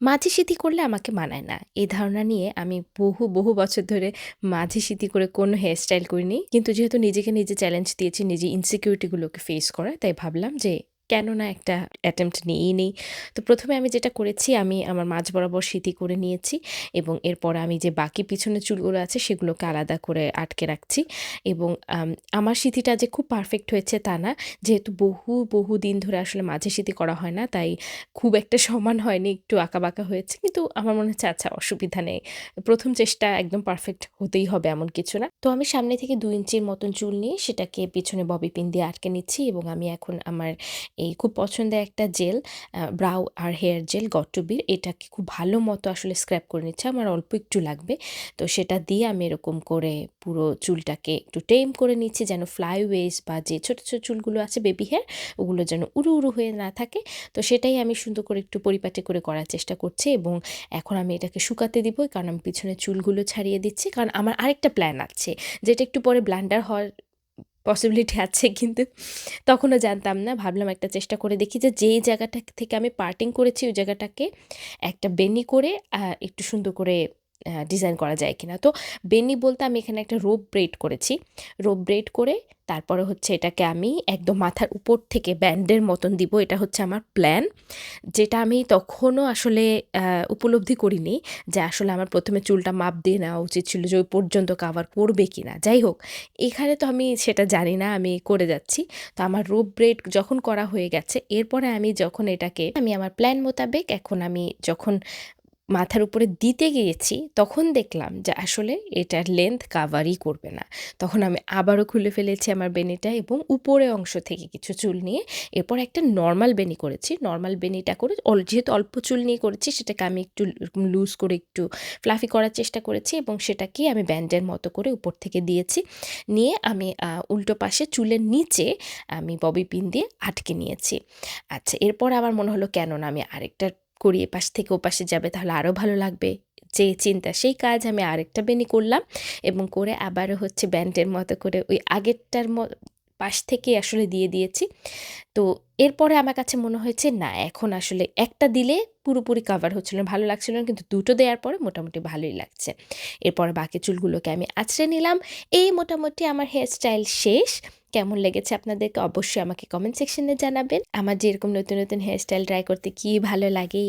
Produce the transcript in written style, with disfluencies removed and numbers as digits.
মাঝি সিঁথি করলে আমাকে মানায় না। এই ধারণা নিয়ে আমি বহু বছর ধরে মাঝি সিঁথি করে কোনো হেয়ার স্টাইল করিনি। কিন্তু যেহেতু নিজেকে নিজে চ্যালেঞ্জ দিয়েছি নিজের ইনসিকিউরিটি গুলোকে ফেস করার, তাই ভাবলাম যে কেন না একটা অ্যাটেম্প্ট নিয়েই নেই। তো ১ম এ আমি যেটা করেছি আমি আমার মাঝ বরাবর সিঁথি করে নিয়েছি এবং এরপর আমি যে বাকি পিছনের চুলগুলো আছে সেগুলোকে আলাদা করে আটকে রাখছি এবং আমার সিঁথিটা যে খুব পারফেক্ট হয়েছে তা না। যেহেতু বহু দিন ধরে আসলে মাঝি সিঁথি করা হয় না, তাই খুব একটা সমান হয়নি, একটু আঁকাবাঁকা হয়েছে। কিন্তু আমার মনে হচ্ছে আচ্ছা অসুবিধা নেই। ১ম চেষ্টা একদম পারফেক্ট হতেই হবে এমন কিছু না। তো আমি সামনে থেকে ২ ইঞ্চির মতন চুল নিয়ে সেটাকে পিছনে ববি পিন দিয়ে আটকে নিচ্ছি এবং আমি এখন আমার এই খুব পছন্দের একটা জেল ব্রাউ আর হেয়ার জেল গট2বির এটাকে খুব ভালো মতো আসলে স্ক্রাব করে নিচ্ছি। আমার অল্প একটু লাগবে। তো সেটা দিয়ে আমি এরকম করে পুরো চুলটাকে একটু টেম করে নিচ্ছি যেন ফ্লাইওয়েজ বা যে ছোট চুলগুলো আছে বেবি হেয়ার ওগুলো যেন উড়ু হয়ে না থাকে। তো সেটাই আমি সুন্দর করে একটু পরিপাটি করে করার চেষ্টা করছি এবং এখন আমি এটাকে শুকাতে দিব। কারণ আমি পিছনের চুলগুলো ছাড়িয়ে দিচ্ছি। কারণ আমার আরেকটা প্ল্যান আছে, যেটা একটু পরে ব্লান্ডার হওয়ার পসিবিলিটি আছে, কিন্তু তখনও জানতাম না। ভাবলাম একটা চেষ্টা করে দেখি যে যেই জায়গাটা থেকে আমি পার্টিং করেছি ওই জায়গাটাকে একটা বেনি করে একটু সুন্দর করে ডিজাইন করা যায় কিনা। তো বেনি বলতে আমি এখানে একটা রোপ ব্রেইড করেছি। রোপ ব্রেইড করে তারপরে হচ্ছে এটাকে আমি একদম মাথার উপর থেকে ব্যান্ডের মতন দিব। এটা হচ্ছে আমার প্ল্যান। যেটা আমি তখনও আসলে উপলব্ধি করিনি যে আসলে আমার ১ম এ চুলটা মাপ দিয়ে নেওয়া উচিত ছিল যে ওই পর্যন্ত কাভার করবে কিনা। যাই হোক, এখানে তো আমি সেটা জানি না, আমি করে যাচ্ছি। তো আমার রোপ ব্রেড যখন করা হয়ে গেছে, এরপরে আমি যখন এটাকে আমি আমার প্ল্যান মোতাবেক এখন আমি যখন মাথার উপরে দিতে গিয়েছি, তখন দেখলাম যে আসলে এটার লেন্থ কাভারই করবে না। তখন আমি আবারও খুলে ফেলেছি আমার বেনিটা এবং উপরের অংশ থেকে কিছু চুল নিয়ে এরপর একটা নরমাল বেনি করেছি। নরমাল বেনিটা করে যেহেতু অল্প চুল নিয়ে করেছি সেটাকে আমি একটু এরকম লুজ করে একটু ফ্লাফি করার চেষ্টা করেছি এবং সেটাকেই আমি ব্যান্ডের মতো করে উপর থেকে দিয়েছি। নিয়ে আমি উল্টো পাশে চুলের নিচে আমি ববি পিন দিয়ে আটকে নিয়েছি। আচ্ছা, এরপর আমার মনে হলো কেন না আমি আরেকটা করি, এপাশ থেকে ওপাশে যাবে তাহলে আরও ভালো লাগবে। যে চিন্তা সেই কাজ, আমি আরেকটা বেনি করলাম এবং করে আবারও হচ্ছে ব্যান্ডের মতো করে ওই আগেরটার পাশ থেকে আসলে দিয়ে দিয়েছি। তো এরপরে আমার কাছে মনে হয়েছে না, এখন আসলে একটা দিলে পুরোপুরি কাভার হচ্ছিল না, ভালো লাগছিল না, কিন্তু দুটো দেওয়ার পরে মোটামুটি ভালোই লাগছে। এরপরে বাকি চুলগুলোকে আমি আঁচড়ে নিলাম। এই মোটামুটি আমার হেয়ার স্টাইল শেষ। কেমন লেগেছে আপনাদেরকে অবশ্যই আমাকে কমেন্ট সেকশনে জানাবেন। আমার যে এরকম নতুন হেয়ার স্টাইল ট্রাই করতে কি ভালো লাগে।